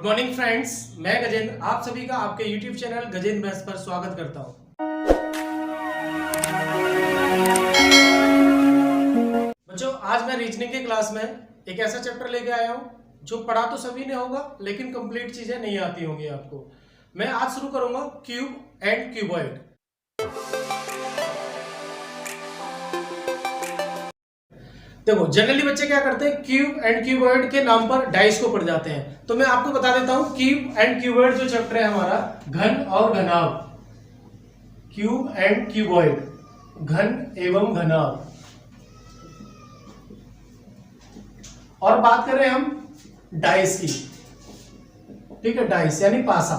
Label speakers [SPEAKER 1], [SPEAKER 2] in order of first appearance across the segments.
[SPEAKER 1] Good morning friends, मैं गजेंद्र आप सभी का आपके YouTube चैनल गजेंद्र मैथ्स पर स्वागत करता हूं। बच्चों, आज मैं रीजनिंग की क्लास में एक ऐसा चैप्टर लेके आया हूं जो पढ़ा तो सभी ने होगा लेकिन कंप्लीट चीजें नहीं आती होंगी आपको। मैं आज शुरू करूंगा क्यूब एंड क्यूबॉइड। देखो, जनरली बच्चे क्या करते हैं, क्यूब एंड क्यूबॉइड के नाम पर डाइस को पढ़ जाते हैं। तो मैं आपको बता देता हूं, क्यूब एंड क्यूबॉइड जो चैप्टर है हमारा, घन और घनाभ। क्यूब एंड क्यूबॉइड, घन एवं घनाभ। और बात करें हम डाइस की, ठीक है, डाइस यानी पासा।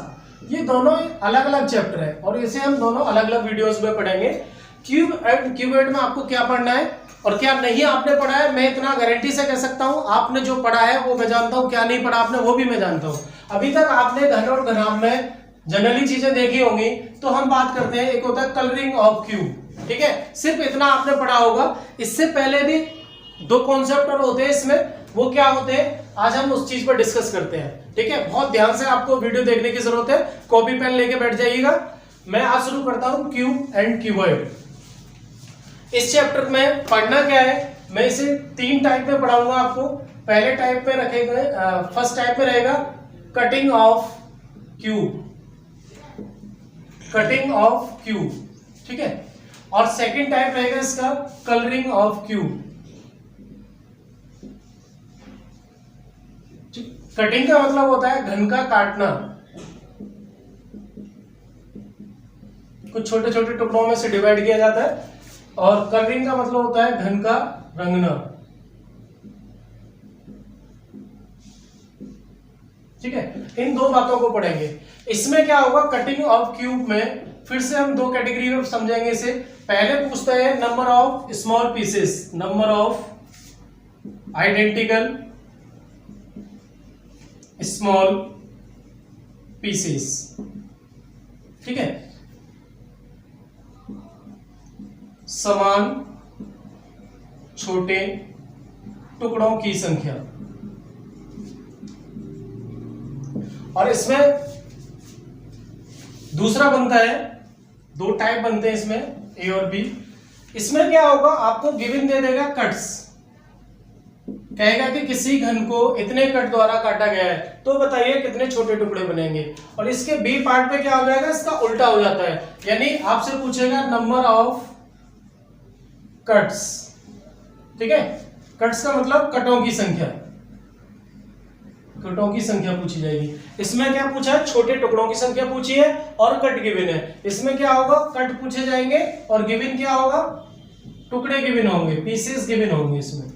[SPEAKER 1] ये दोनों अलग अलग चैप्टर है और इसे हम दोनों अलग अलग वीडियोस में पढ़ेंगे। क्यूब एंड क्यूबॉइड में आपको क्या पढ़ना है और क्या नहीं आपने पढ़ा है, मैं इतना गारंटी से कह सकता हूं, आपने जो पढ़ा है वो मैं जानता हूं, क्या नहीं पढ़ा आपने वो भी मैं जानता हूं। अभी तक आपने घन और घनाभ में जनरली चीजें देखी होंगी। तो हम बात करते हैं, एक होता है कलरिंग ऑफ क्यूब, ठीक है, सिर्फ इतना आपने पढ़ा होगा। इससे पहले भी दो कॉन्सेप्ट होते हैं इसमें, वो क्या होते हैं आज हम उस चीज पर डिस्कस करते हैं, ठीक है। बहुत ध्यान से आपको वीडियो देखने की जरूरत है, कॉपी पेन लेके बैठ जाइएगा। मैं आज शुरू करता हूं क्यूब एंड क्यूबॉइड। इस चैप्टर में पढ़ना क्या है, मैं इसे तीन टाइप में पढ़ाऊंगा आपको। पहले टाइप पे रखेगा, फर्स्ट टाइप में रहेगा cutting of cube, cutting of cube, ठीक है। और सेकंड टाइप रहेगा इसका कलरिंग ऑफ क्यूब। कटिंग का मतलब होता है घन का काटना, कुछ छोटे छोटे टुकड़ों में से डिवाइड किया जाता है। और कलरिंग का मतलब होता है घन का रंगना, ठीक है। इन दो बातों को पढ़ेंगे। इसमें क्या होगा, कटिंग ऑफ क्यूब में फिर से हम दो कैटेगरी में समझेंगे इसे। पहले पूछता है number of small pieces, number of identical small pieces, ठीक है, समान छोटे टुकड़ों की संख्या। और इसमें दूसरा बनता है, दो टाइप बनते हैं इसमें, ए और बी। इसमें क्या होगा, आपको गिवन दे देगा कट्स, कहेगा कि किसी घन को इतने कट द्वारा काटा गया है, तो बताइए कितने छोटे टुकड़े बनेंगे। और इसके बी पार्ट पे क्या हो जाएगा, इसका उल्टा हो जाता है, यानी आपसे पूछेगा नंबर ऑफ कट्स, ठीक है। कट्स का मतलब कटों की संख्या, कटों की संख्या पूछी जाएगी। इसमें क्या पूछा है, छोटे टुकड़ों की संख्या पूछी है और कट गिवन है। इसमें क्या होगा, कट पूछे जाएंगे और गिवन क्या होगा, टुकड़े गिवन होंगे, पीसेस गिवन होंगे। इसमें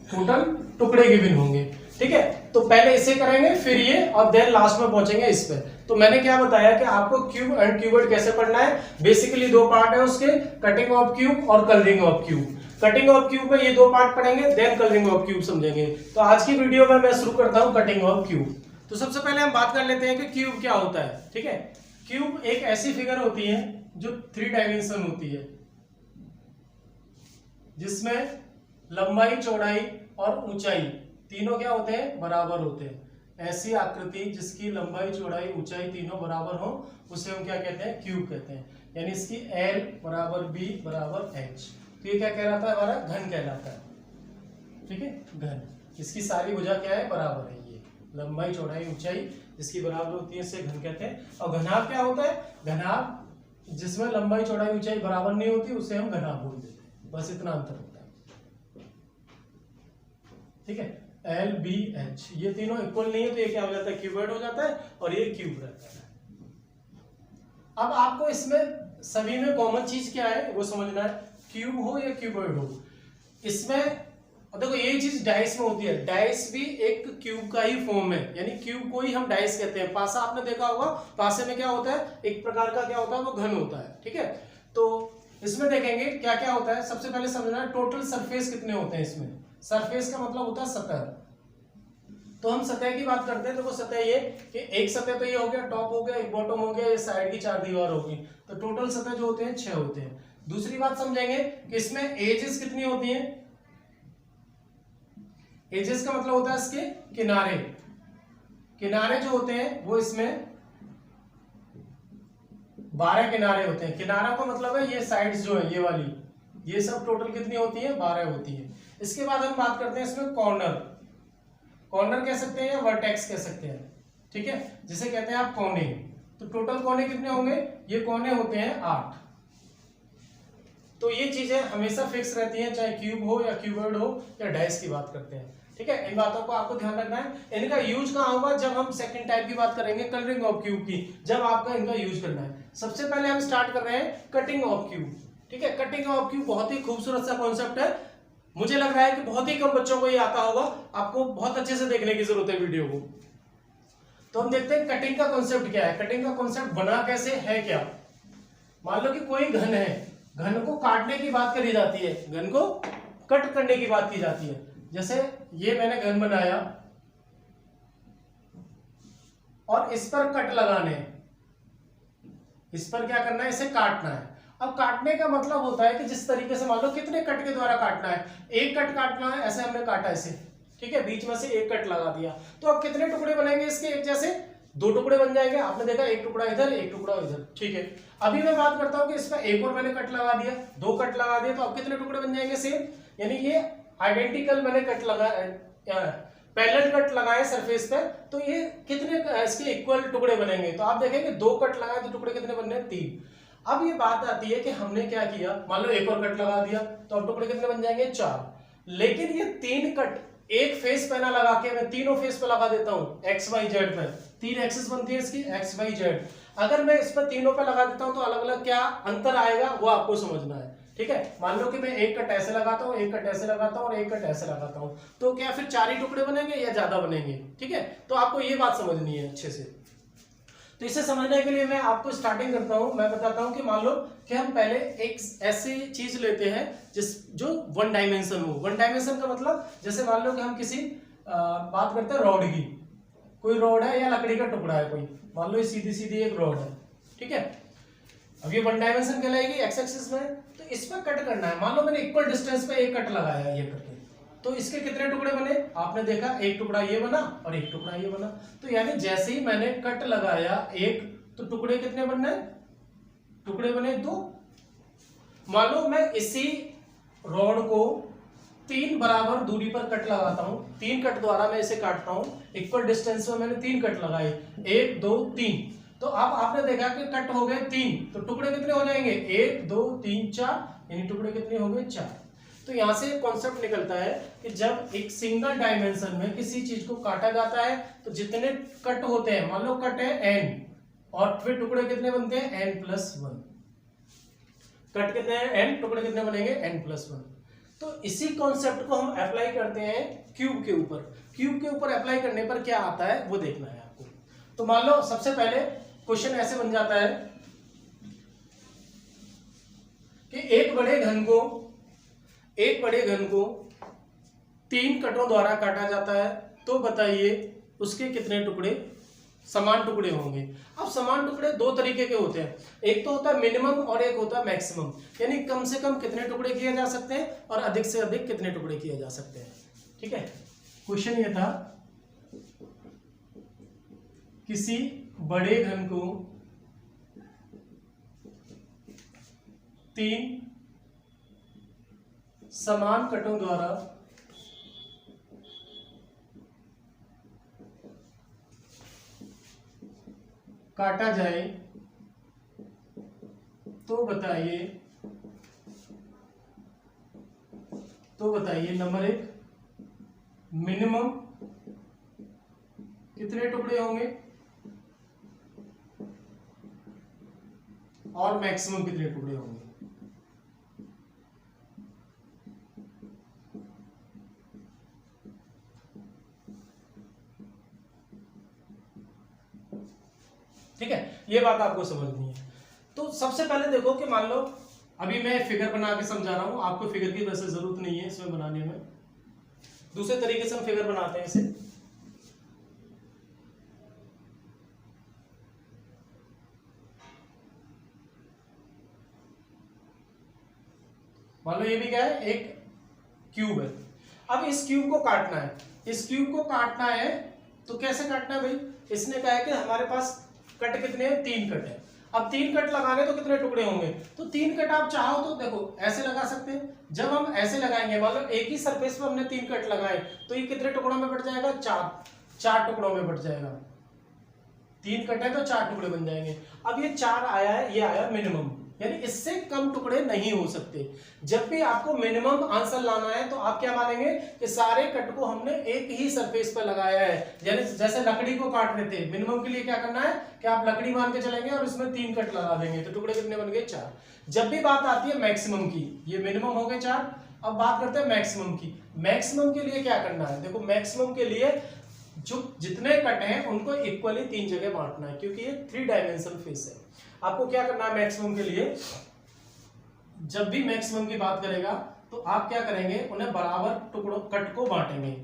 [SPEAKER 1] टोटल टुकड़े गिवन होंगे, ठीक है। तो पहले इसे करेंगे, फिर ये, और देन लास्ट में पहुंचेंगे इस पे। तो मैंने क्या बताया कि आपको क्यूब एंड क्यूबॉइड कैसे पढ़ना है। बेसिकली दो पार्ट है उसके, कटिंग ऑफ क्यूब और colouring of cube. Cutting of cube में ये दो पार्ट पढ़ेंगे, देन कलरिंग ऑफ क्यूब समझेंगे। तो आज की वीडियो में मैं शुरू करता हूं कटिंग ऑफ क्यूब। तो सबसे पहले हम बात कर लेते हैं कि क्यूब क्या होता है, ठीक है। क्यूब एक ऐसी फिगर होती है जो 3 डायमेंशन होती है, जिसमें लंबाई, चौड़ाई और ऊंचाई तीनों क्या होते हैं, बराबर होते हैं। ऐसी आकृति जिसकी लंबाई, चौड़ाई, ऊंचाई तीनों बराबर हो, उसे हम क्या कहते हैं, क्यूब कहते हैं। यानी इसकी L बराबर B बराबर H। तो ये क्या कहलाता है, हमारा घन कहलाता है, ठीक है, घन। इसकी सारी भुजा क्या है, बराबर है। ये लंबाई, चौड़ाई, ऊंचाई जिसकी बराबर होती है, इसे घन कहते हैं। और घनाभ क्या होता है, घनाभ जिसमें लंबाई, चौड़ाई, ऊंचाई बराबर नहीं होती, उसे हम घनाभ बोल देते हैं। बस इतना अंतर होता है, ठीक है। L B H ये तीनों इक्वल नहीं है, तो ये क्या हो जाता है, क्यूबॉइड हो जाता है, और ये क्यूब रहता है। अब आपको इसमें सभी में कॉमन चीज क्या है वो समझना है, क्यूब हो या क्यूबॉइड हो। इसमें देखो, ये चीज डाइस में होती है, डाइस भी एक क्यूब का ही फॉर्म है, यानी क्यूब को ही हम डाइस कहते हैं। पासा आपने देखा होगा, पासे में क्या होता है, एक प्रकार का क्या होता है, वो घन होता है, ठीक है। तो इसमें देखेंगे क्या क्या होता है। सबसे पहले समझना है टोटल सरफेस कितने होते हैं इसमें। सरफेस का मतलब होता है सतह। तो हम सतह की बात करते हैं, देखो सतह ये कि एक सतह तो ये हो गया, टॉप हो गया, एक बॉटम हो गया, ये साइड की 4 दीवार होगी। तो टोटल सतह जो होते हैं 6 होते हैं। दूसरी बात समझेंगे कि इसमें एजेस कितनी होती हैं, एजेस का मतलब होता है इसके किनारे, किनारे जो होते हैं वो इसमें 12 किनारे होते हैं। किनारा का मतलब है ये साइड्स जो है ये वाली, ये सब टोटल कितनी होती है, 12 होती है। इसके बाद हम बात करते हैं इसमें कॉर्नर, कॉर्नर कह सकते हैं या वर्टेक्स कह सकते हैं, ठीक है, जिसे कहते हैं आप कोने। तो टोटल कोने कितने होंगे, ये कोने होते हैं 8। तो ये चीजें हमेशा फिक्स रहती हैं, चाहे क्यूब हो या क्यूबॉइड हो या डाइस की बात करते हैं, ठीक है। इन बातों को आपको ध्यान रखना है। इनका यूज कहाँ होगा, जब हम सेकंड टाइप की बात करेंगे कलरिंग ऑफ क्यूब की, जब आपका इनका यूज करना है। सबसे पहले हम स्टार्ट कर रहे हैं कटिंग ऑफ क्यूब, ठीक है। कटिंग ऑफ क्यूब बहुत ही खूबसूरत सा कॉन्सेप्ट है, मुझे लग रहा है कि बहुत ही कम बच्चों को ये आता होगा, आपको बहुत अच्छे से देखने की जरूरत है वीडियो को। तो हम देखते हैं कटिंग का कॉन्सेप्ट क्या है, कटिंग का कॉन्सेप्ट बना कैसे है क्या। मान लो कि कोई घन है, घन को काटने की बात करी जाती है, घन को कट करने की बात की जाती है। जैसे ये मैंने घन बनाया और इस पर कट लगाने, इस पर क्या करना है, इसे काटना है। अब काटने का मतलब होता है कि जिस तरीके से, मान लो कितने कट के द्वारा काटना है, एक कट काटना है, ऐसे हमने काटा इसे, ठीक है, बीच में से एक कट लगा दिया। तो अब कितने टुकड़े बनेंगे इसके, एक जैसे 2 टुकड़े बन जाएंगे। आपने देखा एक टुकड़ा इधर एक टुकड़ा इधर, ठीक है। अभी मैं बात करता हूं कि इसमें एक और मैंने कट लगा दिया, 2 कट लगा दिए, तो अब कितने टुकड़े बन जाएंगे सेम, यानी ये आइडेंटिकल मैंने कट लगा, पैरेलल कट लगाए सरफेस पे, तो ये कितने इसके इक्वल टुकड़े बनेंगे। तो आप देखेंगे 2 कट लगाए तो टुकड़े कितने बन रहे हैं, 3। अब ये बात आती है कि हमने क्या किया, मान लो एक और कट लगा दिया, तो अब टुकड़े कितने बन जाएंगे, 4। लेकिन ये 3 कट एक फेस पे ना लगा के मैं तीनों फेस पे लगा देता हूं, एक्स वाई जेड पे, 3 एक्सिस बनती है इसकी, एक्स वाई जेड। अगर मैं इस पर तीनों पे लगा देता हूं तो अलग अलग क्या अंतर आएगा वो आपको समझना है, ठीक है। मान लो कि मैं एक कट ऐसे लगाता हूं, एक कट ऐसे लगाता हूं और एक कट ऐसे लगाता हूं, तो क्या फिर 4 ही टुकड़े बनेंगे या ज्यादा बनेंगे, ठीक है। तो आपको ये बात समझनी है अच्छे से। तो इसे समझने के लिए मैं आपको स्टार्टिंग करता हूं, मैं बताता हूं कि मान लो कि हम पहले एक ऐसी चीज लेते हैं जो 1 डायमेंशन हो। 1 डायमेंशन का मतलब, जैसे मान लो कि हम किसी बात करते हैं रॉड की, कोई रॉड है या लकड़ी का टुकड़ा है कोई, मान लो ये सीधी सीधी एक रॉड है, ठीक है। अब ये 1 डायमेंशन कहलाएगी एक्स एक्सिस में, तो इस पर कट करना है। मान लो मैंने इक्वल डिस्टेंस पे एक कट लगाया ये करके, तो इसके कितने टुकड़े बने, आपने देखा एक टुकड़ा ये बना और एक टुकड़ा ये बना। तो यानी जैसे ही मैंने कट लगाया एक, तो टुकड़े कितने बनने, टुकड़े बने 2। मान लो मैं इसी रॉड को 3 बराबर दूरी पर कट लगाता हूं, 3 कट द्वारा मैं इसे काटता हूं, इक्वल डिस्टेंस में मैंने 3 कट लगाए, 1 2 3। तो अब आपने देखा कि कट हो गए 3, तो टुकड़े कितने हो जाएंगे, 1 2 3 4, यानी टुकड़े कितने हो गए, 4। तो यहां से एक कॉन्सेप्ट निकलता है कि जब एक सिंगल डायमेंशन में किसी चीज को काटा जाता है तो जितने कट होते हैं, मान लो कट है n और फिर टुकड़े कितने बनते हैं, n+1। कट कितने हैं, n, टुकड़े कितने बनेंगे, n+1। तो इसी कॉन्सेप्ट को हम अप्लाई करते हैं क्यूब के ऊपर। क्यूब के ऊपर अप्लाई करने पर क्या आता है वो देखना है आपको। तो मान लो सबसे पहले क्वेश्चन ऐसे बन जाता है कि एक बड़े घन को 3 कटों द्वारा काटा जाता है, तो बताइए उसके कितने टुकड़े, समान टुकड़े होंगे। अब समान टुकड़े 2 तरीके के होते हैं, एक तो होता है मिनिमम और एक होता है मैक्सिमम, यानी कम से कम कितने टुकड़े किए जा सकते हैं और अधिक से अधिक कितने टुकड़े किए जा सकते हैं, ठीक है। क्वेश्चन ये था, किसी बड़े घन को 3 समान कटों द्वारा काटा जाए तो बताइए नंबर 1 मिनिमम कितने टुकड़े होंगे और मैक्सिमम कितने टुकड़े होंगे। ठीक है, ये बात आपको समझनी है। तो सबसे पहले देखो कि मान लो अभी मैं फिगर बना के समझा रहा हूं, आपको फिगर की वैसे जरूरत नहीं है इसमें बनाने में, दूसरे तरीके से हम फिगर बनाते हैं इसे। मान लो ये भी क्या है, एक क्यूब है। अब इस क्यूब को काटना है, इस क्यूब को काटना है तो कैसे काटना है भाई, इसने कहा है कि हमारे पास कट कितने हैं, 3 कट है। अब 3 कट लगाने तो कितने टुकड़े होंगे, तो 3 कट आप चाहो तो देखो ऐसे लगा सकते हैं। जब हम ऐसे लगाएंगे, मान लो एक ही सरफेस पे हमने 3 कट लगाए तो ये कितने टुकड़ों में बढ़ जाएगा, 4 टुकड़ों में बढ़ जाएगा। 3 कट है तो 4 टुकड़े बन जाएंगे। अब ये 4 आया है, ये आया मिनिमम, यानी इससे कम टुकड़े नहीं हो सकते। जब भी आपको मिनिमम आंसर लाना है तो आप क्या मानेंगे कि सारे कट को हमने एक ही सरफेस पर लगाया है। यानी जैसे लकड़ी को काट रहे थे, मिनिमम के लिए क्या करना है कि आप लकड़ी मान के चलेंगे और इसमें 3 कट लगा देंगे तो टुकड़े कितने बन गए, 4। जब भी बात आती है मैक्सिमम की, ये मिनिमम हो गए 4, अब बात करते हैं मैक्सिमम की। मैक्सिमम के लिए क्या करना है, देखो मैक्सिमम के लिए जो जितने कट हैं उनको इक्वली 3 जगह बांटना है, क्योंकि ये 3 डायमेंशनल फेस है। आपको क्या करना है मैक्सिमम के लिए, जब भी मैक्सिमम की बात करेगा तो आप क्या करेंगे, उन्हें बराबर टुकड़ों कट को बांटेंगे।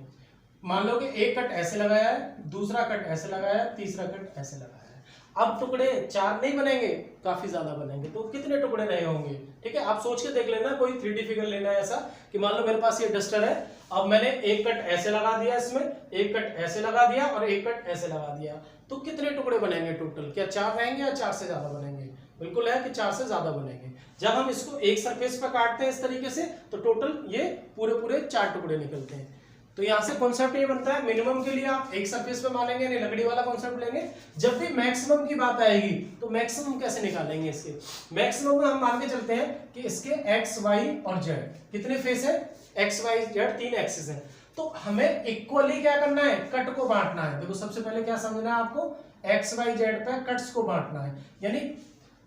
[SPEAKER 1] मान लो कि एक कट ऐसे लगाया है, दूसरा कट ऐसे लगाया है, तीसरा कट ऐसे लगाया है। अब टुकड़े 4 नहीं बनेंगे, काफी ज्यादा बनेंगे, तो कितने टुकड़े नहीं होंगे, ठीक है। आप सोच के देख लेना, कोई 3D फिगर लेना है ऐसा कि मान लो मेरे पास ये डस्टर है, अब मैंने एक कट ऐसे लगा दिया, इसमें एक कट ऐसे लगा दिया और एक कट ऐसे लगा दिया, तो कितने टुकड़े बनेंगे टोटल, क्या 4 रहेंगे या 4 से ज्यादा बनेंगे, बिल्कुल है कि 4 से ज्यादा बनेंगे। जब हम इसको एक सरफेस पर काटते हैं इस तरीके से तो टोटल ये पूरे 4 टुकड़े निकलते हैं। तो यहां से कॉन्सेप्ट ये बनता है, मिनिमम के लिए आप एक सरफेस पे मानेंगे, नहीं लकड़ी वाला कॉन्सेप्ट लेंगे। जब भी मैक्सिमम की बात आएगी तो मैक्सिमम कैसे निकालेंगे, इसके मैक्सिमम में हम मान के चलते हैं कि इसके एक्स वाई और जेड कितने फेस है, एक्स वाई जेड 3 एक्सिस है, तो हमें इक्वली क्या करना है, कट को बांटना है। देखो सबसे पहले क्या समझना है आपको, एक्स वाई जेड पे कट्स को बांटना है, यानी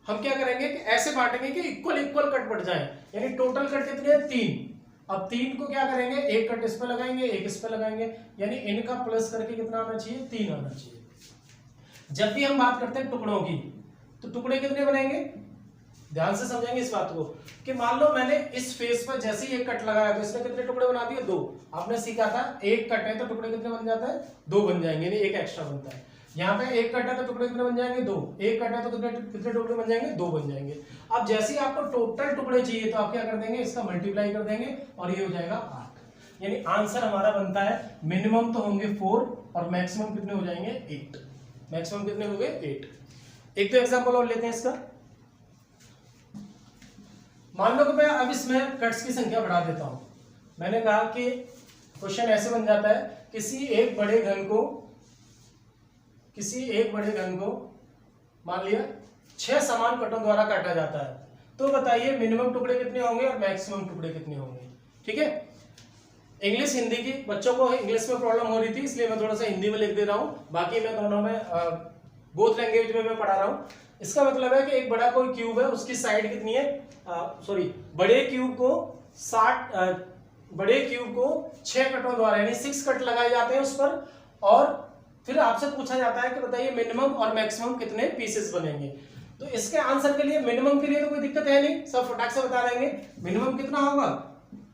[SPEAKER 1] हम क्या करेंगे कि ऐसे बांटेंगे कि इक्वल कट बढ़ जाए, यानी टोटल कट कितने हैं, 3। अब 3 को क्या करेंगे, एक कट इस पे लगाएंगे, एक इस पे लगाएंगे, यानी इनका प्लस करके कितना आना चाहिए, 3 आना चाहिए। जब भी हम बात करते हैं टुकड़ों की तो टुकड़े कितने बनेंगे, ध्यान से समझेंगे इस बात को कि मान लो मैंने इस फेस पर जैसे ही एक कट लगाया तो इसने कितने टुकड़े बना दिए, 2। आपने सीखा था एक कट है तो टुकड़े कितने बन जाता है, 2 बन जाएंगे, यानी एक एक्स्ट्रा बनता है। यहाँ पे एक कट है तो टुकड़े कितने बन जाएंगे, 2। एक कट है तो कितने टुकड़े बन जाएंगे, 2 बन जाएंगे। अब जैसे ही आपको टोटल टुकड़े चाहिए तो आप क्या कर देंगे, इसका मल्टीप्लाई कर देंगे और ये हो जाएगा 8। यानी आंसर हमारा बनता है, मिनिमम तो होंगे 4 और मैक्सिमम कितने हो जाएंगे, 8। मैक्सिमम कितने हो गए, 8। एक तो एग्जाम्पल और लेते हैं इसका। मान लो कि मैं अब इसमें कट्स की संख्या बढ़ा देता हूं। मैंने कहा कि क्वेश्चन ऐसे बन जाता है, किसी एक बड़े घन को मान लिया 6 समान कटों द्वारा काटा जाता है, तो बताइए मिनिमम टुकड़े कितने होंगे और मैक्सिमम टुकड़े कितने होंगे, ठीक है। इंग्लिश हिंदी की, बच्चों को इंग्लिश में प्रॉब्लम हो रही थी इसलिए मैं थोड़ा सा हिंदी में लिख दे रहा हूं, बाकी मैं दोनों में बोथ लैंग्वेज में मैं पढ़ा रहा हूं। इसका मतलब है कि एक बड़ा कोई क्यूब है, उसकी साइड कितनी है, बड़े क्यूब को 6 कटों द्वारा यानी 6 कट लगाए जाते हैं उस पर, और फिर आपसे पूछा जाता है कि बताइए मिनिमम और मैक्सिमम कितने पीसेस बनेंगे। तो इसके आंसर के लिए, मिनिमम के लिए तो कोई दिक्कत है नहीं, सब फटाक से बता देंगे। मिनिमम कितना होगा,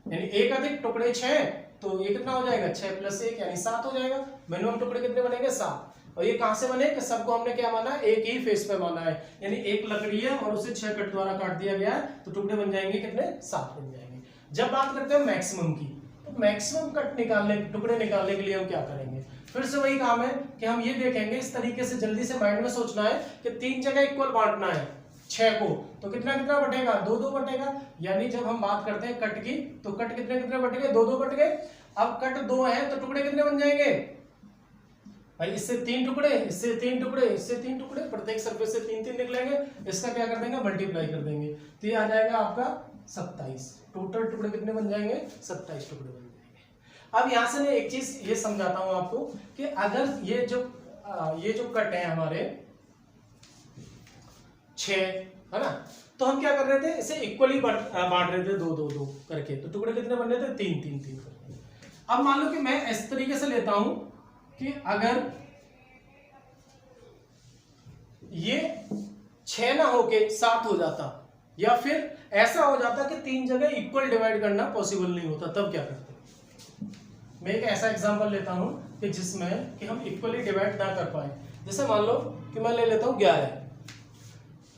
[SPEAKER 1] यानी एक अधिक टुकड़े 6, तो ये कितना हो जाएगा, 6 + 1 यानी 7 हो जाएगा। मिनिमम टुकड़े कितने बनेंगे, 7। और ये कहां से बने कि सबको हमने क्या माना, एक ही फेस पे माना है, यानी एक लकड़ी है और उसे 6 कट द्वारा काट दिया गया है, तो टुकड़े बन जाएंगे कितने, 7 बन जाएंगे। जब बात करते हैं मैक्सिमम की, तो मैक्सिमम कट निकालने, टुकड़े निकालने के लिए हम क्या करेंगे, फिर से वही काम है कि हम ये देखेंगे, इस तरीके से जल्दी से माइंड में सोचना है कि 3 जगह इक्वल बांटना है 6 को, तो कितना कितना बटेगा, 2 बटेगा। यानी जब हम बात करते हैं कट की, तो कट कितने कितने बट गए, 2 बट गए। अब कट 2 है तो टुकड़े कितने बन जाएंगे भाई, इससे 3 टुकड़े, इससे 3 टुकड़े, इससे 3 टुकड़े, प्रत्येक सरफेस से 3 निकलेंगे। इसका क्या कर देंगे, मल्टीप्लाई कर देंगे, तो ये आ जाएगा आपका 27। टोटल टुकड़े कितने बन जाएंगे, 27 टुकड़े बन जाएंगे। अब यहां से मैं एक चीज ये समझाता हूं आपको कि अगर ये जो कट है हमारे 6 है ना, तो हम क्या कर रहे थे, इसे इक्वली बांट रहे थे 2 करके, तो टुकड़े कितने बन रहे थे, 3 करके। अब मान लो कि मैं इस तरीके से लेता हूं कि अगर ये 6 ना होके 7 हो जाता, या फिर ऐसा हो जाता कि 3 जगह इक्वल डिवाइड करना पॉसिबल नहीं होता, तब क्या करते। मैं एक ऐसा एग्जांपल लेता हूं कि जिसमें कि हम इक्वली डिवाइड ना कर पाए। जैसे मान लो कि मैं ले लेता हूं 11,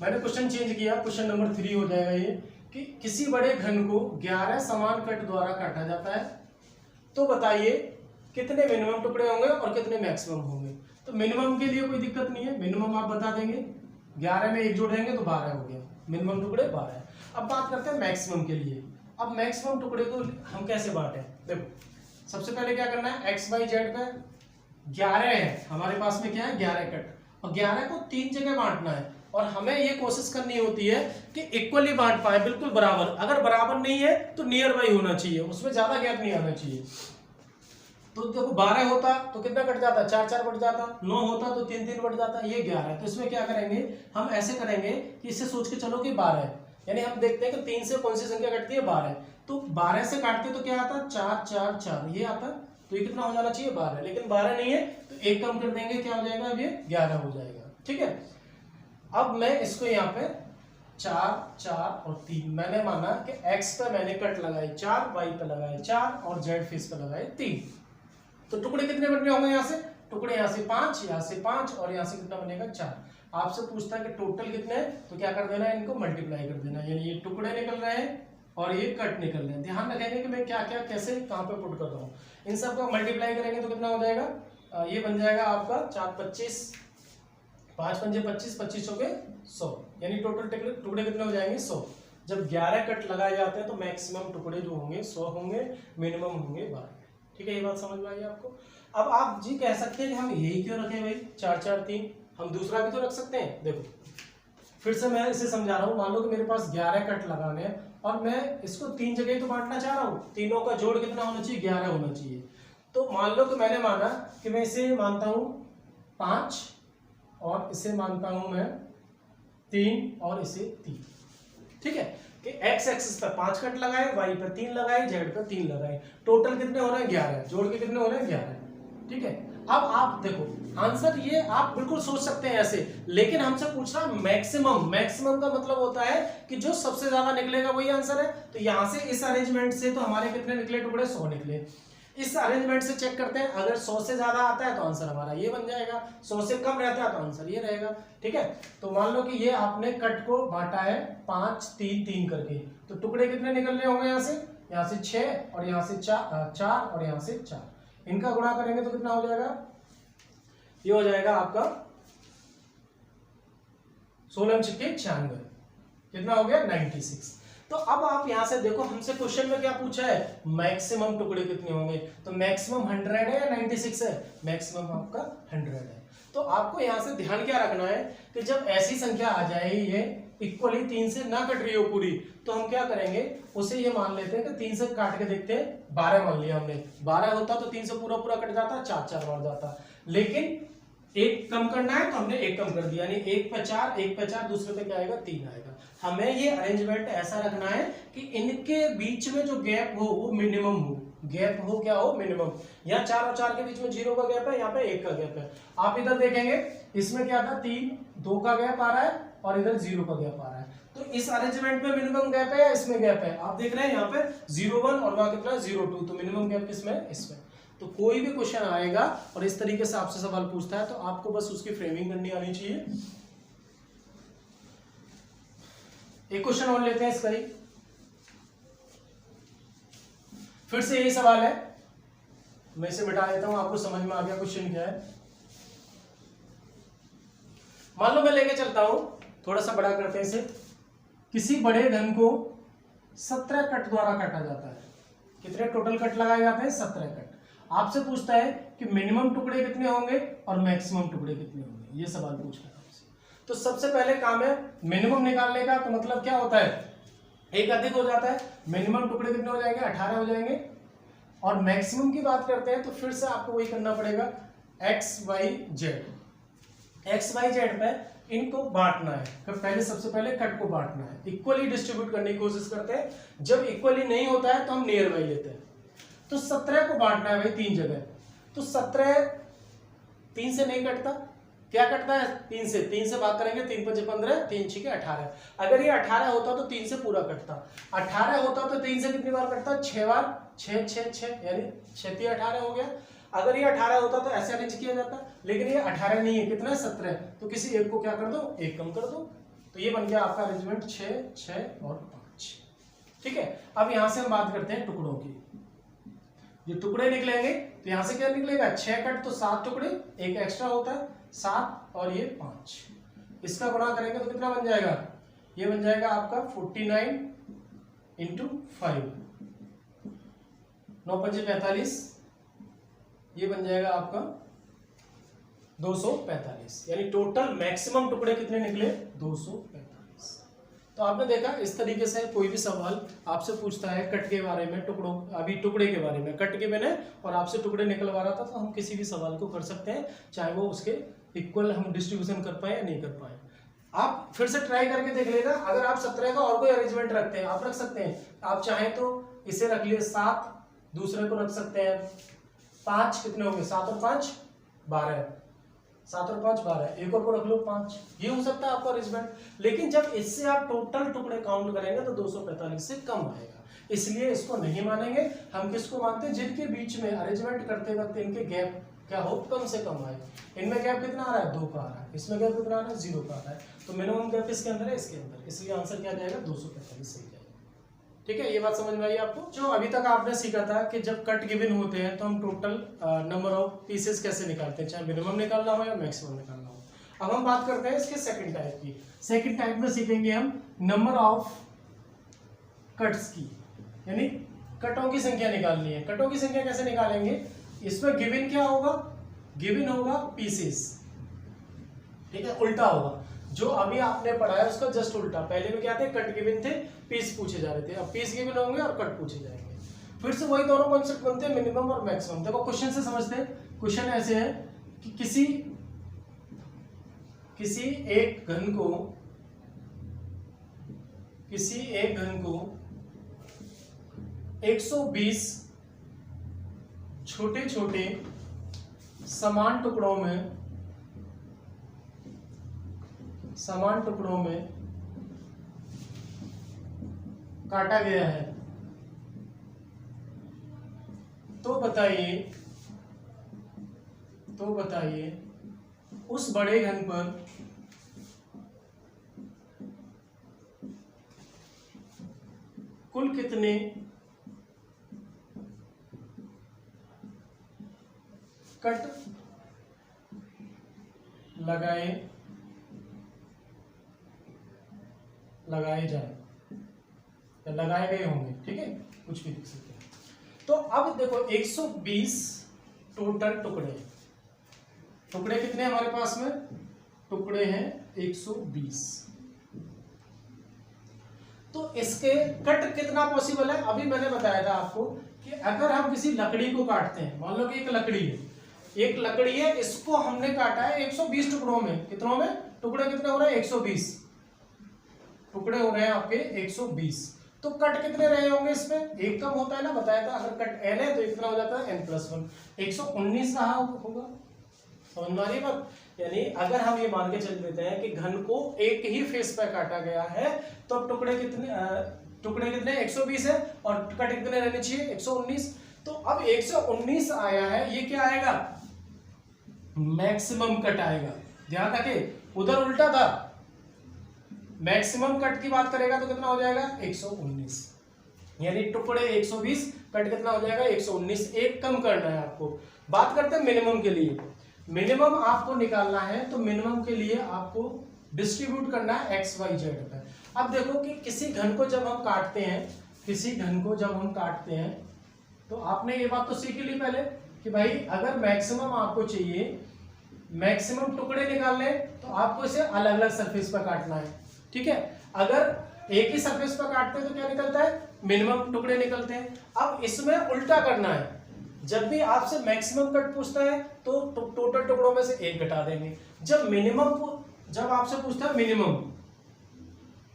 [SPEAKER 1] मैंने क्वेश्चन चेंज किया, क्वेश्चन नंबर 3 हो जाएगा ये, कि किसी बड़े घन को 11 समान कट द्वारा काटा जाता है, तो बताइए कितने मिनिमम टुकड़े होंगे और कितने मैक्सिमम होंगे। तो मिनिमम के लिए कोई दिक्कत नहीं है, मिनिमम आप बता देंगे, 11 में 1 जोड़ देंगे तो 12 हो गया, मिनिमम टुकड़े 12 है। अब बात करते हैं मैक्सिमम के लिए। अब मैक्सिमम टुकड़े को हम कैसे बांटे, देखो सबसे पहले क्या करना है, एक्स वाई जेड पे 11 है हमारे पास में, क्या है 11 कट, और 11 को 3 जगह बांटना है और हमें ये कोशिश करनी होती है कि इक्वली बांट पाए, बिल्कुल बराबर। अगर बराबर नहीं है तो नियर बाई होना चाहिए, उसमें ज्यादा गैप नहीं आना चाहिए। तो देखो 12 होता तो कितना कट जाता, 4 4 बढ़ जाता, 9 होता तो 3 3 बढ़ जाता, ये 11 है। तो इसमें क्या करेंगे, हम ऐसे करेंगे कि इससे सोच के चलो कि 12 है, यानी हम देखते हैं कि 3 से कौन सी संख्या कटती है, 12। तो 12 से काटते तो क्या आता, 4 4 4, ये आता। तो ये कितना हो जाना चाहिए, 12, लेकिन 12 नहीं है तो एक कम कर देंगे, क्या हो जाएगा, अब ये 11 हो जाएगा। ठीक है, अब मैं इसको यहाँ पे 4 4 और 3 मैंने माना कि x पे मैंने कट लगाई 4, y पे लगाए 4 और z फिश पे लगाए 3। तो टुकड़े कितने बनने होंगे, यहाँ से टुकड़े यहाँ से 5, यहाँ से 5 और यहाँ से कितना बनेगा 4। आपसे पूछता है कि टोटल कितने हैं, तो क्या कर देना है, इनको मल्टीप्लाई कर देना, यानी ये टुकड़े निकल रहे हैं और ये कट निकल रहे हैं। ध्यान रखेंगे कि मैं क्या क्या कैसे कहाँ पे पुट कर रहा हूँ। इन सबको मल्टीप्लाई करेंगे तो कितना हो जाएगा, ये बन जाएगा आपका 4 25, 5 पंजे 25, 25 हो गए 100, यानी टोटल टुकड़े कितने हो जाएंगे 100। जब 11 कट लगाए जाते हैं तो मैक्सिमम टुकड़े जो होंगे 100 होंगे, मिनिमम होंगे 12। ठीक है, ये बात समझ में आई आपको। अब आप जी कह सकते हैं कि हम यही क्यों रखें भाई 4 4 3, हम दूसरा भी तो रख सकते हैं। देखो फिर से मैं इसे समझा रहा हूँ, मान लो कि मेरे पास 11 कट लगाने हैं और मैं इसको 3 जगह तो बांटना चाह रहा हूँ, तीनों का जोड़ कितना होना चाहिए, 11 होना चाहिए। तो मान लो कि मैंने माना कि मैं इसे मानता हूँ 5 और इसे मानता हूं मैं 3 और इसे 3। ठीक है, कि x एक्सिस पर 5 कट लगाए, y पर 3 लगाए, z पर 3 लगाए, टोटल कितने हो रहे हैं 11, जोड़ के कितने हो रहे हैं 11। ठीक है, अब आप देखो आंसर ये आप बिल्कुल सोच सकते हैं ऐसे, लेकिन हमसे पूछ रहा मैक्सिमम। मैक्सिमम का मतलब होता है कि जो सबसे ज्यादा निकलेगा वही आंसर है। तो यहां से इस अरेंजमेंट से तो हमारे कितने निकले टुकड़े, 100 निकले। इस अरेंजमेंट से चेक करते हैं, अगर 100 से ज्यादा आता है तो आंसर हमारा ये बन जाएगा, 100 से कम रहता है तो आंसर ये रहेगा। ठीक है, तो मान लो कि ये आपने कट को बांटा है 5 3 3 करके, तो टुकड़े कितने निकलने होंगे, यहाँ से 6 और यहाँ से 4 और यहाँ से 4, इनका गुणा करेंगे तो कितना हो जाएगा, ये हो जाएगा आपका 16 6 96, कितना हो गया 96। तो अब आप यहां से देखो, हमसे क्वेश्चन में क्या पूछा है, मैक्सिमम टुकड़े कितने होंगे, तो मैक्सिमम 100 है या 96 है, मैक्सिमम आपका 100 है। तो आपको यहां से ध्यान क्या रखना है कि जब ऐसी संख्या आ जाए ये इक्वली 3 से ना कट रही हो पूरी, तो हम क्या करेंगे, उसे ये मान लेते हैं कि 3 से काट के देखते हैं, 12 मान लिया हमने, 12 होता तो 3 से पूरा पूरा कट जाता, 4 4 बढ़ जाता, लेकिन एक कम करना है तो हमने एक कम कर दिया, यानी 1 पे 4, 1 पे 4, दूसरे पे क्या आएगा 3 आएगा। हमें ये अरेंजमेंट ऐसा रखना है कि इनके बीच में जो गैप हो वो मिनिमम हो, गैप हो क्या हो, मिनिमम। यहाँ 4 और 4 के बीच में 0 का गैप है, यहाँ पे 1 का गैप है। आप इधर देखेंगे इसमें क्या था, 3 2 का गैप आ रहा है और इधर 0 का गैप आ रहा है। तो इस अरेंजमेंट में मिनिमम गैप है या इसमें गैप है, आप देख रहे हैं यहाँ पे 0 1 और वहां कितना 0 2, तो मिनिमम गैप किसमें, इसमें। तो कोई भी क्वेश्चन आएगा और इस तरीके से आपसे सवाल पूछता है तो आपको बस उसकी फ्रेमिंग करनी आनी चाहिए। एक क्वेश्चन और लेते हैं इसका ही, फिर से यही सवाल है, मैं इसे मिटा देता हूं, आपको समझ में आ गया क्वेश्चन क्या है। मान लो मैं लेके चलता हूं, थोड़ा सा बड़ा करते हैं इसे, किसी बड़े धन को 17 कट द्वारा काटा जाता है। कितने टोटल कट लगाए जाते हैं, 17 कट। आपसे पूछता है कि मिनिमम टुकड़े कितने होंगे और मैक्सिमम टुकड़े कितने होंगे, ये सवाल पूछ रहा है आपसे। तो सबसे पहले काम है मिनिमम निकालने का, तो मतलब क्या होता है, एक अधिक हो जाता है, मिनिमम टुकड़े कितने हो जाएंगे, 18 हो जाएंगे। और मैक्सिमम की बात करते हैं तो फिर से आपको वही करना पड़ेगा, एक्स वाई जेड पे इनको बांटना है। फिर पहले सबसे पहले कट को बांटना है, इक्वली डिस्ट्रीब्यूट करने की कोशिश करते हैं। जब इक्वली नहीं होता है तो हम नियर बाई लेते हैं। तो 17 को बांटना है भाई 3 जगह, तो 17 3 से नहीं कटता, क्या कटता है 3 से, 3 से भाग करेंगे, 3 5 15, 3 6 18। अगर ये 18 होता तो 3 से पूरा कटता, 18 होता तो 3 से कितनी बार कटता, 6 बार, 6 6 6, यानी 6 3 18 हो गया। अगर ये 18 होता तो ऐसे अरेंज किया जाता, लेकिन ये 18 नहीं है, कितना है 17, तो किसी एक को क्या कर दो, एक कम कर दो। तो ये बन गया आपका अरेंजमेंट 6 6 और 5। ठीक है, अब यहां से हम बात करते हैं टुकड़ों की। जो टुकड़े निकलेंगे तो यहाँ से क्या निकलेगा 6 कट तो 7 टुकड़े, एक एक्स्ट्रा होता है 7 और ये 5, इसका गुणा करेंगे तो कितना बन जाएगा, ये बन जाएगा आपका 49 इंटू 5, 9 पंजे 45, ये बन जाएगा आपका 245, यानी टोटल मैक्सिमम टुकड़े कितने निकले 245। तो आपने देखा इस तरीके से कोई भी सवाल आपसे पूछता है कट के बारे में, टुकड़ों अभी टुकड़े के बारे में, कट के मैंने और आपसे टुकड़े निकलवा रहा था, तो हम किसी भी सवाल को कर सकते हैं, चाहे वो उसके इक्वल हम डिस्ट्रीब्यूशन कर पाए या नहीं कर पाए। आप फिर से ट्राई करके देख लेना, अगर आप 17 का और कोई अरेंजमेंट रखते हैं आप रख सकते हैं, आप चाहें तो इसे रख लिए 7, दूसरे को रख सकते हैं 5, कितने होंगे 7 और 5 12, 7 और 5 12, एक और को रख लो 5, ये हो सकता है आपका अरेंजमेंट। लेकिन जब इससे आप टोटल टुकड़े काउंट करेंगे तो 245 से कम आएगा, इसलिए इसको नहीं मानेंगे। हम किसको मानते हैं, जिनके बीच में अरेंजमेंट करते वक्त इनके गैप क्या हो, कम से कम आए। इनमें गैप कितना आ रहा है 2 का आ रहा है, इसमें गैप कितना आ रहा है 0 का आ रहा है, तो मिनिमम गैप इसके अंदर है, इसके अंदर, इसलिए आंसर क्या जाएगा 245 सही जाएगा। ठीक है, ये बात समझ में आई आपको। जो अभी तक आपने सीखा था कि जब कट गिवन होते हैं तो हम टोटल नंबर ऑफ पीसेस कैसे निकालते हैं, चाहे मिनिमम निकालना हो या मैक्सिमम निकालना हो। अब हम बात करते हैं इसके सेकंड टाइप की। सेकंड टाइप में सीखेंगे हम नंबर ऑफ कट्स की, यानी कटों की संख्या निकालनी है। कटों की संख्या कैसे निकालेंगे, इसमें गिवन क्या होगा, गिवन होगा पीसेस, ठीक है, उल्टा होगा। जो अभी आपने पढ़ा है उसका जस्ट उल्टा, पहले में क्या थे कट गिवन थे, पीस पूछे जा रहे थे, अब पीस गिवन होंगे और कट पूछे जाएंगे। फिर से वही दोनों कॉन्सेप्ट बनते हैं, मिनिमम और मैक्सिमम। देखो क्वेश्चन से समझते हैं, क्वेश्चन ऐसे है कि किसी एक घन को 120 छोटे छोटे समान टुकड़ों में काटा गया है, तो बताइए उस बड़े घन पर कुल कितने कट लगाए जाए या लगाए गए होंगे, ठीक है, कुछ भी लिख सकते हैं। तो अब देखो 120 टोटल टुकड़े कितने हमारे पास में, टुकड़े हैं 120, तो इसके कट कितना पॉसिबल है। अभी मैंने बताया था आपको कि अगर हम किसी लकड़ी को काटते हैं, मान लो कि एक लकड़ी है, इसको हमने काटा है 120 टुकड़ों में, कितनों में, टुकड़े कितने हो रहे हैं 120 टुकड़े हो रहे हैं आपके 120, तो कट कितने रहे होंगे, इसमें एक कम होता है ना, बताया था, अगर कट n है तो कितना हो जाता है n+1, 119 रहा होगा, समझ में आ रही बात। यानी अगर हम ये मान के चल देते हैं कि घन को एक ही फेस पे काटा गया है, तो अब टुकड़े कितने 120 है और कट कितने रहने चाहिए 119, तो अब 119 आया है, ये क्या आएगा, मैक्सिमम कट आएगा। ध्यान रखें उधर उल्टा था, मैक्सिमम कट की बात करेगा तो कितना हो जाएगा 119, यानी टुकड़े 120, कट कितना हो जाएगा 119, एक कम करना है आपको। बात करते हैं मिनिमम के लिए, मिनिमम आपको निकालना है तो मिनिमम के लिए आपको डिस्ट्रीब्यूट करना है x y z पर। अब देखो कि किसी घन को जब हम काटते हैं तो आपने ये बात तो सीख ली पहले कि भाई अगर मैक्सिमम आपको चाहिए, मैक्सिमम टुकड़े निकालने, तो आपको इसे अलग अलग सरफेस पर काटना है, ठीक है। अगर एक ही सरफेस पर काटते हैं तो क्या निकलता है, मिनिमम टुकड़े निकलते हैं। अब इसमें उल्टा करना है, जब भी आपसे मैक्सिमम कट पूछता है तो टोटल टुकड़ों में से एक घटा देंगे। जब आपसे पूछता है मिनिमम,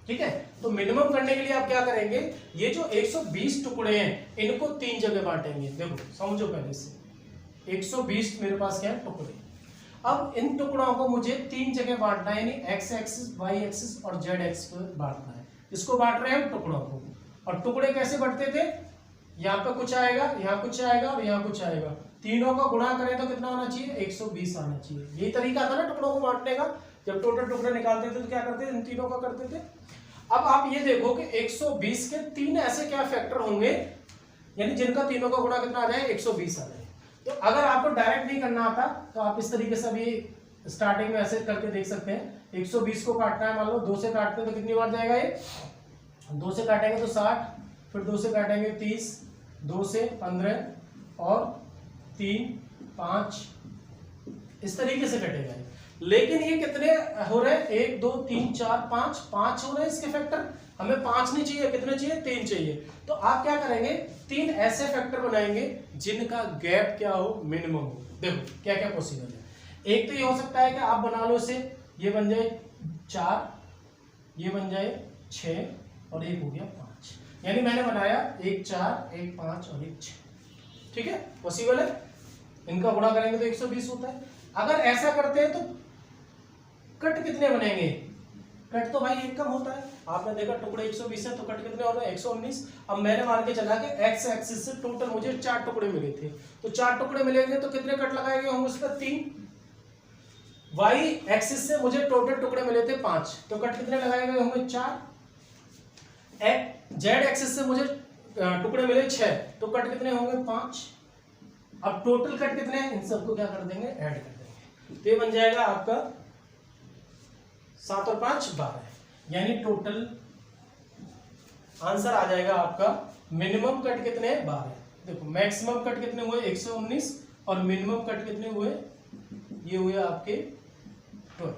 [SPEAKER 1] ठीक है, तो मिनिमम करने के लिए आप क्या करेंगे, ये जो 120 टुकड़े हैं इनको 3 जगह बांटेंगे। देखो समझो पहले से, 120 मेरे पास क्या है टुकड़े, अब इन टुकड़ों को मुझे 3 जगह बांटना है, यानी x एक्सिस, y एक्सिस और z एक्सिस पर बांटना है। इसको बांट रहे हैं हम टुकड़ों को, और टुकड़े कैसे बढ़ते थे, यहाँ पे कुछ आएगा, यहाँ कुछ आएगा और यहाँ कुछ आएगा, तीनों का गुणा करें तो कितना होना चाहिए 120 आना चाहिए। यही तरीका था ना टुकड़ों को बांटने का, जब टोटल टुकड़े निकालते थे तो क्या करते थे, इन तीनों का करते थे। अब आप ये देखो कि 120 के 3 ऐसे क्या फैक्टर होंगे, यानी जिनका तीनों का गुणा कितना आ जाए 120 आ जाए। तो अगर आपको डायरेक्ट नहीं करना आता तो आप इस तरीके से अभी स्टार्टिंग में ऐसे करके देख सकते हैं। 120 को काटना है, मान लो 2 से काटते हैं तो कितनी बार जाएगा ये, 2 से काटेंगे तो 60, फिर 2 से काटेंगे 30, 2 से 15 और 3 5, इस तरीके से कटेगा। लेकिन ये कितने हो रहे हैं, 1 2 3 4 5 हो रहे हैं इसके फैक्टर। हमें 5 नहीं चाहिए, कितने चाहिए, 3 चाहिए। तो आप क्या करेंगे, 3 ऐसे फैक्टर बनाएंगे जिनका गैप क्या हो, मिनिमम हो। देखो क्या क्या पॉसिबल है। एक तो ये हो सकता है कि आप बना लो इसे, ये बन जाए 4, ये बन जाए 6 और एक हो गया 5। यानी मैंने बनाया 1 4 1 5 और 1 6। ठीक है, पॉसिबल है। इनका गुणा करेंगे तो 120 होता है। अगर ऐसा करते हैं तो कट कितने बनेंगे, कट तो भाई एक कम होता है। आपने देखा टुकड़े 120 है तो कट कितने हो रहे हैं, 119। अब मैंने मान के चला कि एक्स एक्सिस से टोटल मुझे 4 टुकड़े मिले थे, तो 4 टुकड़े मिलेंगे तो कितने कट लगाए गए होंगे उस पर, 3। वाई एक्सिस से मुझे टोटल टुकड़े मिले थे 5, तो कट कितने लगाए गए होंगे, 4। जेड एक्सिस से मुझे टुकड़े मिले 6, तो कट कितने होंगे, 5। अब टोटल कट कितने हैं, इन सबको क्या कर देंगे, ऐड कर देंगे। तो ये बन जाएगा आपका 7 और 5 12, यानी टोटल आंसर आ जाएगा आपका मिनिमम कट कितने हैं, 12। देखो मैक्सिमम कट कितने हुए, 119, और मिनिमम कट कितने हुए, ये हुए आपके 12।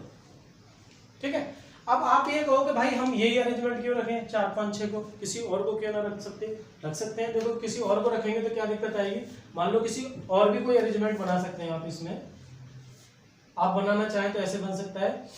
[SPEAKER 1] ठीक है। अब आप ये कहो कि भाई हम यही अरेंजमेंट क्यों रखें 4 5 6 को, किसी और को क्यों ना रख सकते हैं। देखो किसी और को रखेंगे तो क्या दिक्कत आएगी, मान लो किसी और भी कोई अरेंजमेंट बना सकते हैं आप। इसमें आप बनाना चाहें तो ऐसे बन सकता है,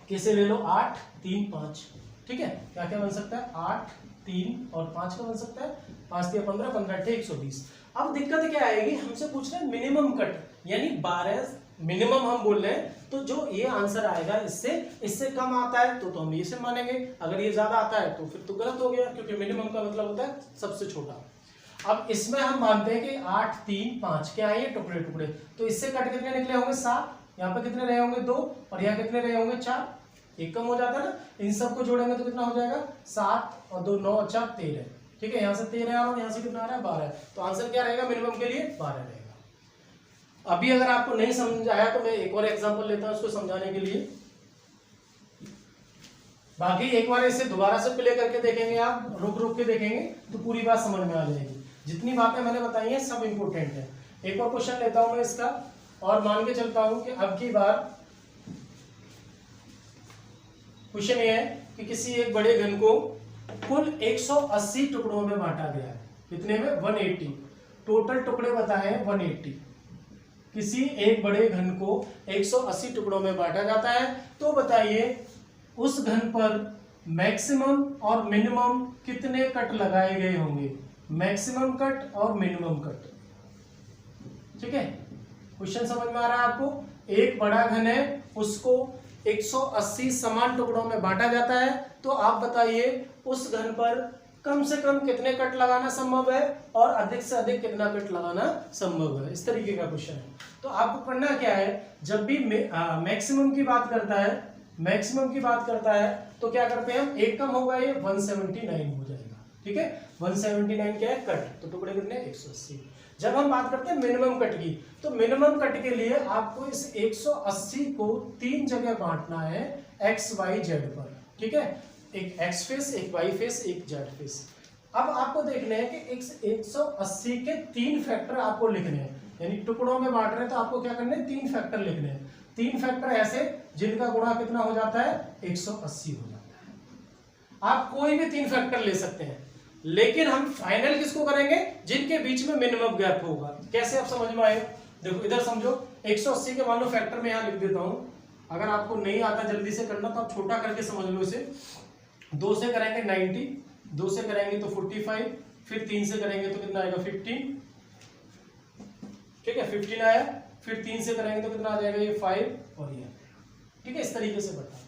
[SPEAKER 1] कैसे ले लो, 8 3 5। ठीक है, क्या क्या बन सकता है, 8 3 और 5 का बन सकता है, 5 3 15 15 8 120। अब दिक्कत क्या आएगी, हमसे पूछ रहे हैं मिनिमम कट, यानी 12 मिनिमम हम बोल रहे हैं। तो जो ये आंसर आएगा इससे कम आता है तो हम इसे मानेंगे, अगर ये ज्यादा आता है तो फिर तो गलत हो गया, क्योंकि मिनिमम का मतलब होता है सबसे छोटा। अब इसमें हम मानते हैं कि 8 3 5 क्या है, ये टुकड़े टुकड़े, तो इससे कट कितने निकले होंगे, 7। यहाँ पे कितने रहे होंगे, 2, और यहाँ कितने रहे होंगे, 4। एक कम हो जाता है ना, इन सबको जोड़ेंगे तो कितना हो जाएगा, 7 और 2 9 और 4 13। ठीक है, यहाँ से 13 आ रहा है, यहाँ से कितना आ रहा है, 12। तो आंसर क्या रहेगा मिनिमम के लिए, 12 रहेगा। अभी अगर आपको नहीं समझ आया तो मैं एक और एग्जांपल लेता हूं उसको समझाने के लिए। बाकी एक बार इसे दोबारा से प्ले करके देखेंगे, आप रुक के देखेंगे तो पूरी बात समझ में आ जाएगी। जितनी बातें मैंने बताई हैं सब इंपॉर्टेंट है। एक और क्वेश्चन लेता हूं मैं इसका, और मान के चलता हूं कि अब की बार क्वेश्चन ये है कि किसी एक बड़े घन को कुल 180 टुकड़ों में बांटा गया है। कितने में, 180। टोटल टुकड़े बताए हैं 180। किसी एक बड़े घन को 180 टुकड़ों में बांटा जाता है, तो बताइए उस घन पर मैक्सिमम और मिनिमम कितने कट लगाए गए होंगे, मैक्सिमम कट और मिनिमम कट। ठीक है, क्वेश्चन समझ में आ रहा है आपको। एक बड़ा घन है, उसको 180 समान टुकड़ों में बांटा जाता है, तो आप बताइए उस घन पर कम से कम कितने कट लगाना संभव है और अधिक से अधिक कितना कट लगाना संभव है। इस तरीके का क्वेश्चन है। तो आपको करना क्या है, जब भी मैक्सिमम की बात करता है तो क्या करते हैं हम, एक कम होगा ये 179 हो जाएगा। ठीक है, 179 क्या है, कट, तो टुकड़े कितने, 180। जब हम बात करते हैं मिनिमम कट की, तो मिनिमम कट के लिए आपको इस 180 को 3 जगह बांटना है, एक्स वाई जेड पर। ठीक है, एक एक्स फेस, एक वाई फेस, एक जेड फेस। अब आपको देखना है कि 180 के 3 फैक्टर आपको लिखने हैं, यानी टुकड़ों में बांट रहे हैं तो आपको क्या करने हैं, 3 फैक्टर लिखने हैं। 3 फैक्टर ऐसे जिनका गुणा कितना हो जाता है, 180 हो जाता है। आप कोई भी 3 फैक्टर ले सकते हैं, लेकिन हम फाइनल किसको करेंगे, जिनके बीच में मिनिमम गैप होगा। कैसे आप समझ में आए, देखो इधर समझो, 180 के मान लो फैक्टर में यहां लिख देता हूं। अगर आपको नहीं आता जल्दी से करना तो आप छोटा करके समझ लो इसे। 2 से करेंगे 90, 2 से करेंगे तो 45, फिर 3 से करेंगे तो कितना आएगा, 15। ठीक है, 15 आया, फिर 3 से करेंगे तो कितना आ जाएगा, ये 5 और ये। ठीक है, इस तरीके से बढ़ता।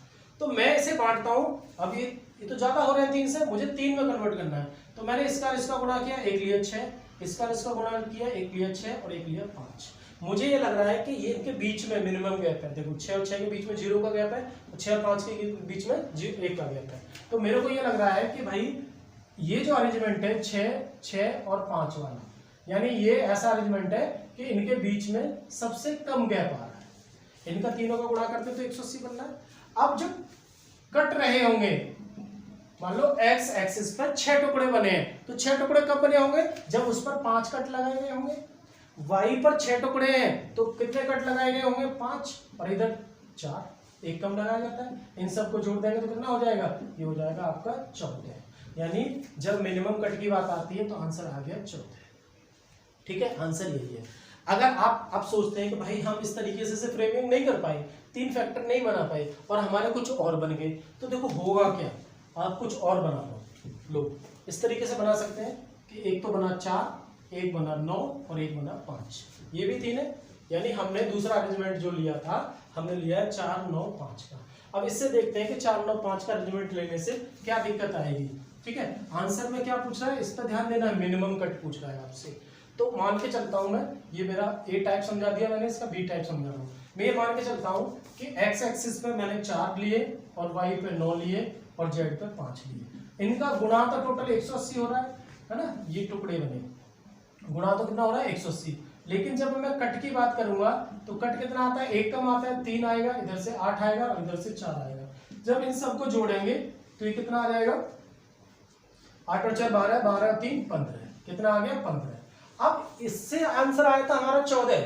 [SPEAKER 1] तो मैं इसे बांटता हूं। अब ये तो ज्यादा हो रहे हैं 3 से, मुझे 3 में कन्वर्ट करना है। तो मैंने इसका गुणा किया, एक लिया 6, इसका गुणा किया, एक लिया 6 और एक लिया 5। मुझे ये लग रहा है कि ये इनके बीच में मिनिमम गैप है। देखो 6 और 6 के बीच में 0 का गैप है, 6 और 5 के बीच में 1 का गैप है। तो मेरे को ये लग रहा है कि भाई ये जो अरेंजमेंट है 6, 6 और 5 वाला, यानी ये ऐसा अरेंजमेंट है कि इनके बीच में सबसे कम गैप आ रहा है। इनका तीनों का गुणा करते तो 180 बनना है। अब जब कट रहे होंगे, मान लो एक्स एक्सिस पर 6 टुकड़े बने हैं, तो 6 टुकड़े कब बने होंगे? जब उस पर 5 कट लगाए गए होंगे। वाई पर 6 टुकड़े हैं तो कितने कट लगाए गए होंगे? 5, और इधर 4, एक कम लगाया जाता है। इन सबको जोड़ देंगे तो कितना हो जाएगा? ये हो जाएगा आपका 14। यानी जब मिनिमम कट की बात आती है तो आंसर आ गया 14। ठीक है, आंसर यही है। अगर आप सोचते हैं कि भाई हम इस तरीके से फ्रेमिंग नहीं कर पाए, 3 फैक्टर नहीं बना पाए और हमारे कुछ और बन गए, तो देखो होगा क्या, आप कुछ और बना लो। इस तरीके से बना सकते हैं कि एक तो बना 4, एक बना 9 और एक बना 5, ये भी 3 है। यानी हमने दूसरा अरेंजमेंट जो लिया था, हमने लिया है 4, 9, 5 का। अब इससे देखते हैं कि 4, 9, 5 का अरेंजमेंट लेने से क्या दिक्कत आएगी। ठीक है, आंसर में क्या पूछ रहा है इस पर ध्यान देना है, मिनिमम कट पूछ रहा है आपसे। तो मान के चलता हूं मैं, ये मेरा ए टाइप समझा दिया मैंने, इसका बी टाइप समझा रहा हूं। मैं ये मान के चलता हूं कि एक्स एक्सिस पे मैंने 4 लिए और वाई पे 9 लिए और जेड पे 5 लिए। इनका गुणा तो टोटल 180 हो रहा है ना, ये टुकड़े बने, गुणा तो कितना हो रहा है? 180। लेकिन जब मैं कट की बात करूंगा तो कट कितना आता है? एक कम आता है, 3 आएगा, इधर से 8 आएगा और इधर से 4 आएगा। जब इन सबको जोड़ेंगे तो ये कितना आ जाएगा? 8 और 4 12, 12 और 3 15, कितना आ गया? 15। अब इससे आंसर आया था हमारा 14,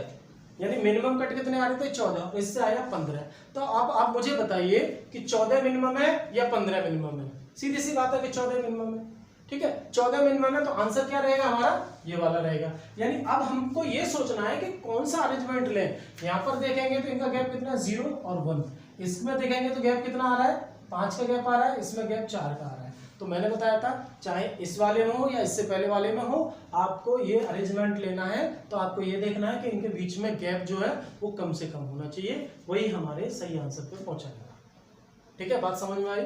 [SPEAKER 1] यानी मिनिमम कट कितने आ रहे थे? 14, और इससे आया 15। तो अब आप मुझे बताइए कि 14 मिनिमम है या 15 मिनिमम है? सीधी सी बात है कि 14 मिनिमम है। ठीक है, 14 मिनिमम है, तो आंसर क्या रहेगा हमारा? ये वाला रहेगा। यानी अब हमको ये सोचना है कि कौन सा अरेंजमेंट लें। यहाँ पर देखेंगे तो इनका गैप कितना? 0 और 1। इसमें देखेंगे तो गैप कितना आ रहा है? 5 का गैप आ रहा है, इसमें गैप 4 का आ रहा है। तो मैंने बताया था चाहे इस वाले में हो या इससे पहले वाले में हो, आपको ये अरेंजमेंट लेना है तो आपको ये देखना है कि इनके बीच में गैप जो है वो कम से कम होना चाहिए, वही हमारे सही आंसर पे पहुंचाएगा। ठीक है, बात समझ में आई?